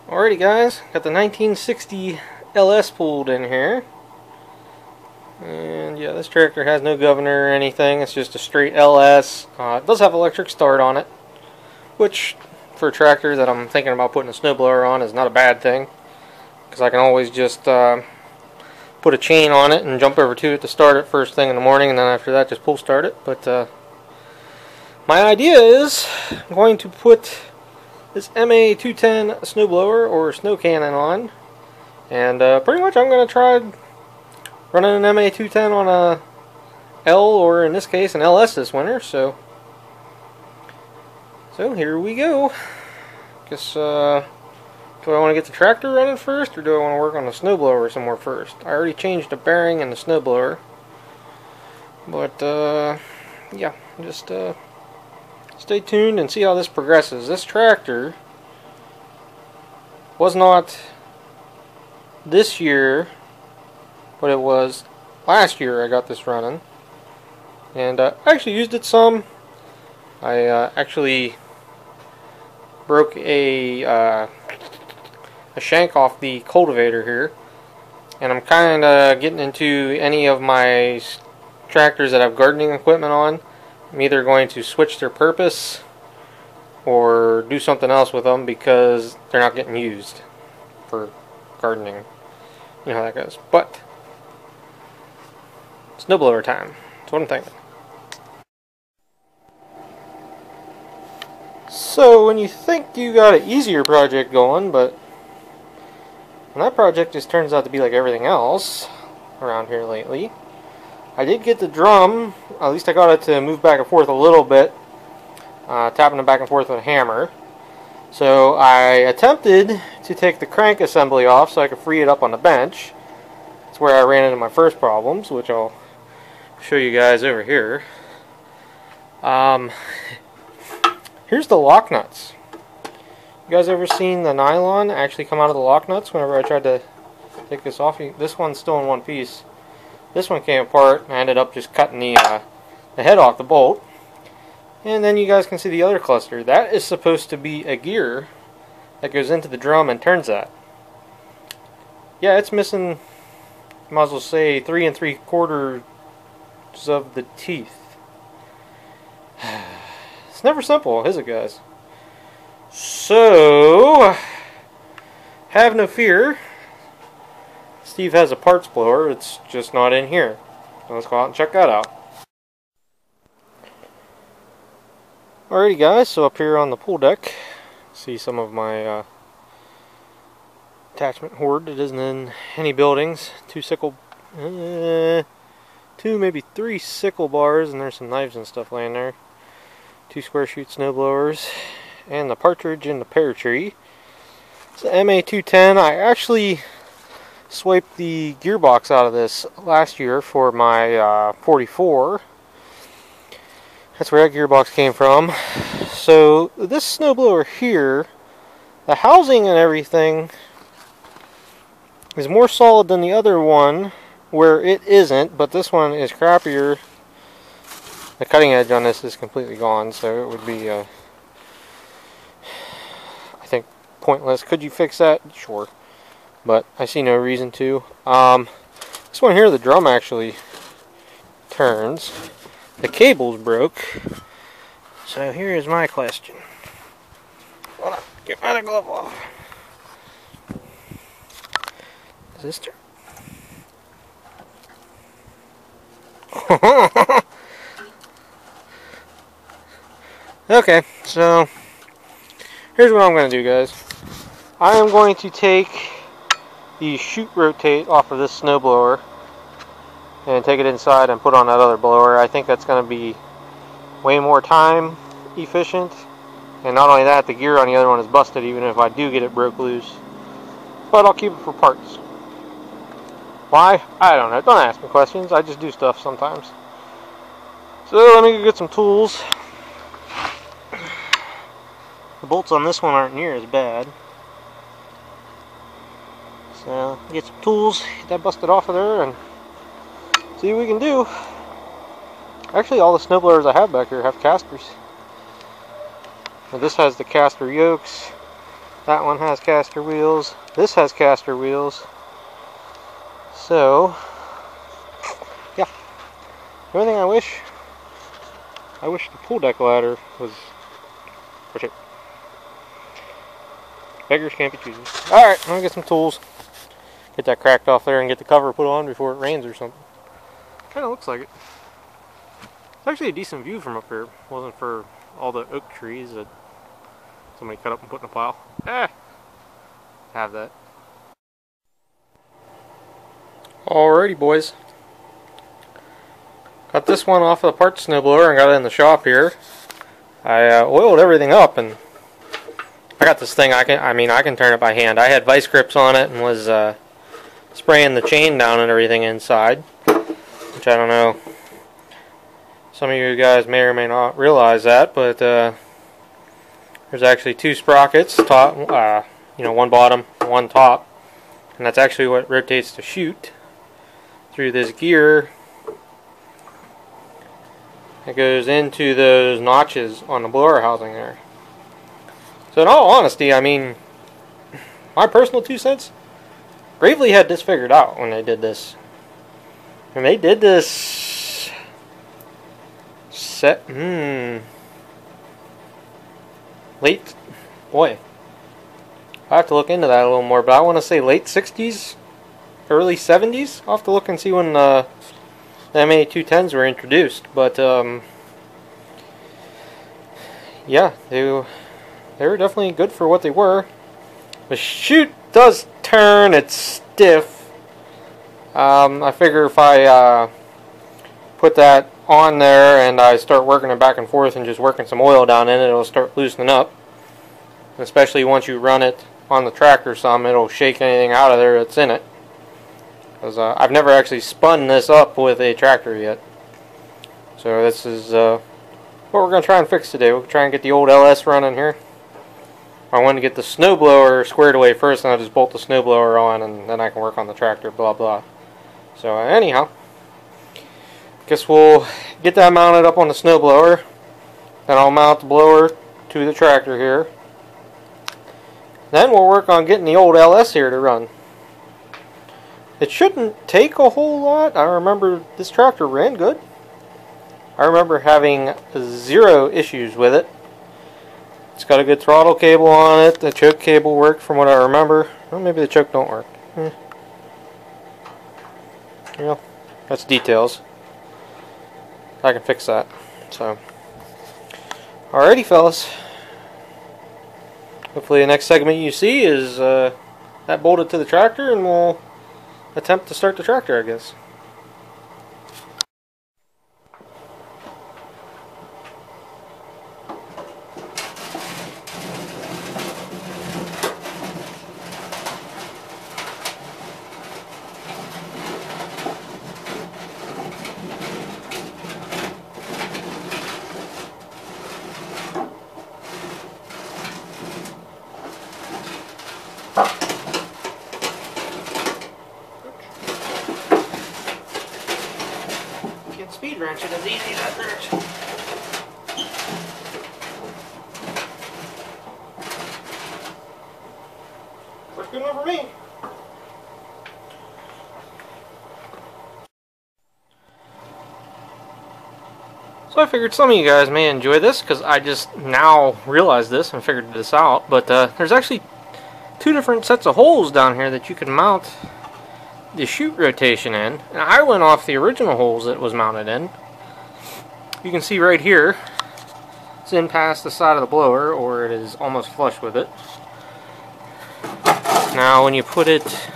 Alrighty guys, got the 1960 LS pulled in here. And yeah, this tractor has no governor or anything, it's just a straight LS. It does have electric start on it, which for a tractor that I'm thinking about putting a snowblower on is not a bad thing. Because I can always just put a chain on it and jump over to it to start it first thing in the morning, and then after that just pull start it. But my idea is I'm going to put this MA210 snowblower or snow cannon on, and pretty much I'm going to try running an MA210 on a L, or in this case an LS this winter. So here we go. Guess do I want to get the tractor running first, or do I want to work on the snowblower some more first? I already changed the bearing in the snowblower, but yeah, just stay tuned and see how this progresses. This tractor was not this year, but it was last year I got this running, and I actually used it some. I actually broke a shank off the cultivator here, and I'm kind of getting into any of my tractors that have gardening equipment on. I'm either going to switch their purpose or do something else with them because they're not getting used for gardening. You know how that goes. But snowblower time. That's what I'm thinking. So when you think you got an easier project going, but when that project just turns out to be like everything else around here lately. I did get the drum, at least I got it to move back and forth a little bit, tapping it back and forth with a hammer. So I attempted to take the crank assembly off so I could free it up on the bench. That's where I ran into my first problems, which I'll show you guys over here. Here's the lock nuts. You guys ever seen the nylon actually come out of the lock nuts whenever I tried to take this off? This one's still in one piece. This one came apart, and I ended up just cutting the head off the bolt. And then you guys can see the other cluster. That is supposed to be a gear that goes into the drum and turns that. Yeah, it's missing, might as well say, 3 3/4 of the teeth. It's never simple, is it, guys? So, have no fear. Steve has a parts blower, it's just not in here. So let's go out and check that out. Alrighty guys, so up here on the pool deck, see some of my attachment hoard that isn't in any buildings. Two maybe three sickle bars, and there's some knives and stuff laying there. 2 square shoot snow blowers, and the partridge in the pear tree. It's the MA210. I actually swiped the gearbox out of this last year for my 44. That's where that gearbox came from. So this snowblower here, the housing and everything is more solid than the other one, where it isn't, but this one is crappier. The cutting edge on this is completely gone, so it would be I think pointless. Could you fix that? Sure, but I see no reason to. This one here, the drum actually turns. The cable's broke. So here is my question. Hold on, get my other glove off. Does this turn? Okay, so here's what I'm going to do, guys. I am going to take the chute rotate off of this snowblower and take it inside and put on that other blower. I think that's going to be way more time efficient, and not only that, the gear on the other one is busted even if I do get it broke loose, but I'll keep it for parts. Why? I don't know. Don't ask me questions, I just do stuff sometimes. So let me go get some tools. The bolts on this one aren't near as bad. So, get some tools, get that busted off of there, and see what we can do. Actually, all the snowblowers I have back here have casters. Now, this has the caster yokes. That one has caster wheels. This has caster wheels. So, yeah. The only thing I wish the pool deck ladder was... Beggars can't be choosers. Alright, I'm gonna get some tools. Get that cracked off there and get the cover put on before it rains or something. Kinda looks like it. It's actually a decent view from up here. Wasn't for all the oak trees that somebody cut up and put in a pile. Have that. Alrighty, boys. Got this one off of the parts snowblower and got it in the shop here. I oiled everything up, and I got this thing. I can turn it by hand. I had vice grips on it and was spraying the chain down and everything inside, which I don't know. Some of you guys may or may not realize that, but there's actually two sprockets, top, one bottom, one top, and that's actually what rotates the chute through this gear. It goes into those notches on the blower housing there. So in all honesty, I mean, my personal 2 cents, Gravely had this figured out when they did this. And they did this late, boy, I have to look into that a little more, but I want to say late 60s, early 70s. I'll have to look and see when the MA210s were introduced, but yeah, they were definitely good for what they were. The chute does turn, it's stiff. I figure if I put that on there and I start working it back and forth and just working some oil down in it, it'll start loosening up. Especially once you run it on the tractor some, it'll shake anything out of there that's in it. Because I've never actually spun this up with a tractor yet. So this is what we're going to try and fix today. We'll try and get the old LS running here. I want to get the snowblower squared away first, and I'll just bolt the snowblower on, and then I can work on the tractor, blah blah. So anyhow, guess we'll get that mounted up on the snowblower. Then I'll mount the blower to the tractor here. Then we'll work on getting the old LS here to run. It shouldn't take a whole lot. I remember this tractor ran good. I remember having 0 issues with it. It's got a good throttle cable on it. The choke cable worked from what I remember. Well, maybe the choke don't work. Well, that's details. I can fix that. So, alrighty, fellas. Hopefully the next segment you see is that bolted to the tractor, and we'll attempt to start the tractor, I guess. Speed wrenching is easy that direction. Looks good enough for me. So I figured some of you guys may enjoy this, because I just now realized this and figured this out, but there's actually 2 different sets of holes down here that you can mount the chute rotation in, and I went off the original holes that it was mounted in. You can see right here, it's in past the side of the blower, or it is almost flush with it. Now when you put it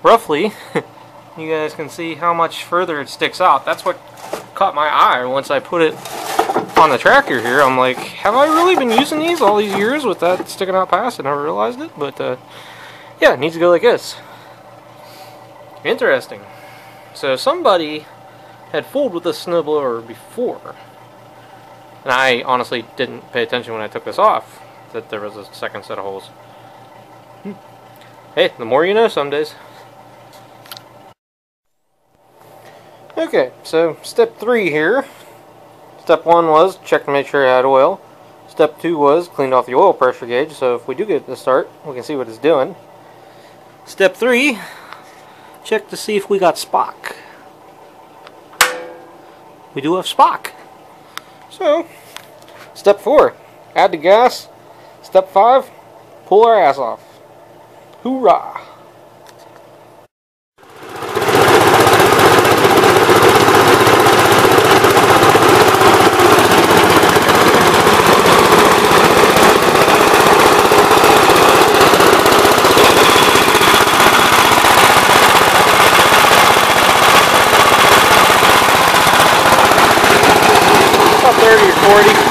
roughly, you guys can see how much further it sticks out. That's what caught my eye once I put it on the tractor here. I'm like, have I really been using these all these years with that sticking out past? I never realized it, but yeah, it needs to go like this. Interesting. So somebody had fooled with this snowblower before, and I honestly didn't pay attention when I took this off that there was a second set of holes. Hey, the more you know some days. Okay, so step 3 here. Step 1 was check to make sure it had oil. Step 2 was cleaned off the oil pressure gauge, so if we do get it to start, we can see what it's doing. Step 3, check to see if we got Spock. We do have Spock. So, step 4, add the gas. Step 5, pull our ass off. Hoorah! About 30 or 40.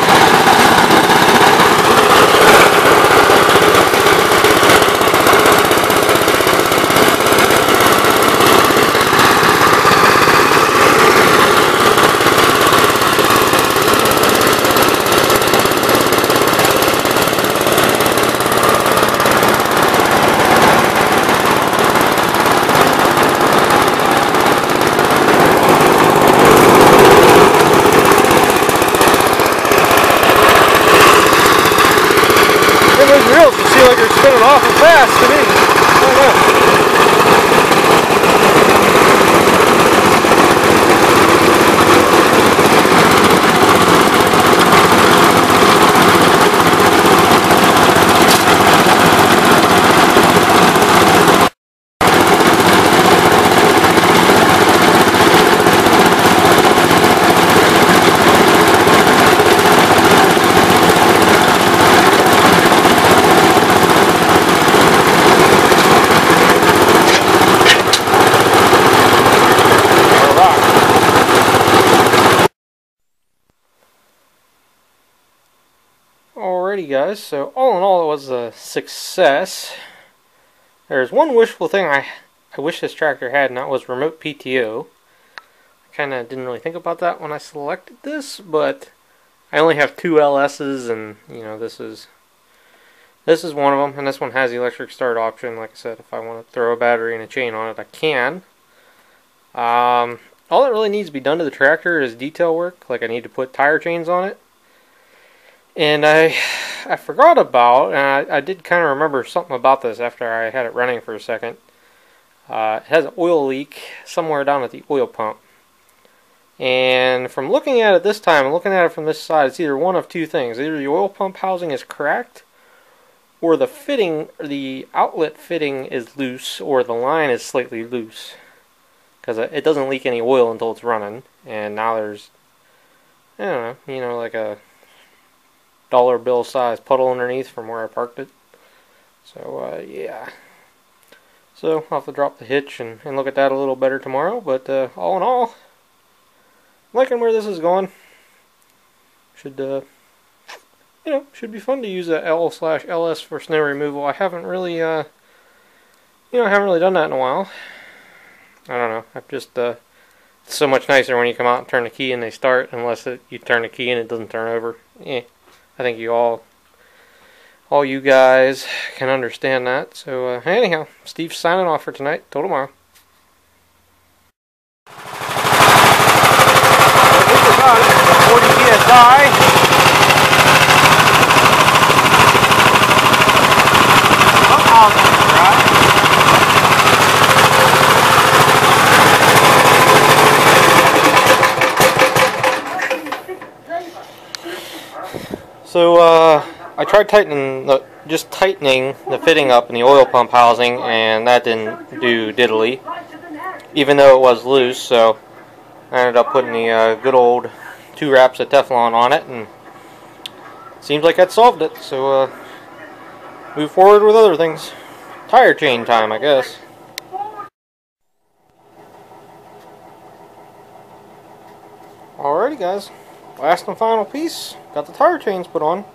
Those reels seem like they're spinning awful fast to me. I don't know. Alrighty guys, so all in all it was a success. There's one wishful thing I wish this tractor had, and that was remote PTO. I kind of didn't really think about that when I selected this, but I only have 2 LS's, and you know this is one of them, and this one has the electric start option. Like I said, if I want to throw a battery and a chain on it, I can. All that really needs to be done to the tractor is detail work. Like I need to put tire chains on it. And I forgot about, and I did kind of remember something about this after I had it running for a second. It has an oil leak somewhere down at the oil pump. And from looking at it this time and looking at it from this side, it's either one of two things. Either the oil pump housing is cracked, or the fitting, or the outlet fitting is loose, or the line is slightly loose. Because it doesn't leak any oil until it's running. And now there's, I don't know, you know, like a dollar bill size puddle underneath from where I parked it. So yeah, so I'll have to drop the hitch and look at that a little better tomorrow, but all in all, I'm liking where this is going. Should you know, should be fun to use a L/LS for snow removal. I haven't really I haven't really done that in a while. I don't know, I've just it's so much nicer when you come out and turn the key and they start, unless you turn the key and it doesn't turn over. I think all you guys can understand that. So anyhow, Steve's signing off for tonight. Till tomorrow. 40 PSI. So I tried tightening the fitting up in the oil pump housing, and that didn't do diddly, even though it was loose. So I ended up putting the good old 2 wraps of Teflon on it, and it seems like that solved it. So move forward with other things. Tire chain time, I guess. Alrighty guys, last and final piece. Got the tire chains put on.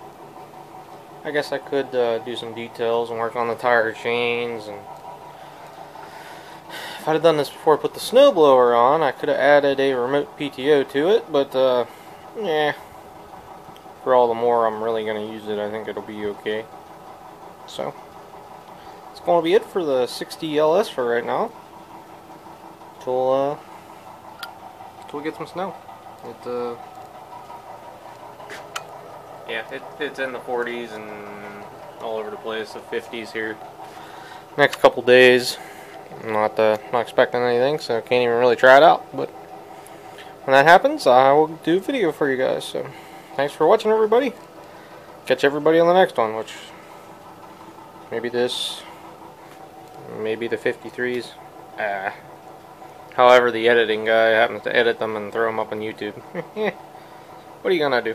I guess I could do some details and work on the tire chains, and if I'd have done this before I put the snowblower on, I could have added a remote PTO to it, but yeah, for all the more I'm really going to use it, I think it'll be okay. So that's going to be it for the 60 LS for right now, till we get some snow. yeah, it's in the 40s and all over the place, the 50s here. Next couple days, I'm not expecting anything, so I can't even really try it out. But when that happens, I will do a video for you guys. So thanks for watching, everybody. Catch everybody on the next one, which maybe this, maybe the 53s. However, the editing guy happens to edit them and throw them up on YouTube. What are you gonna do?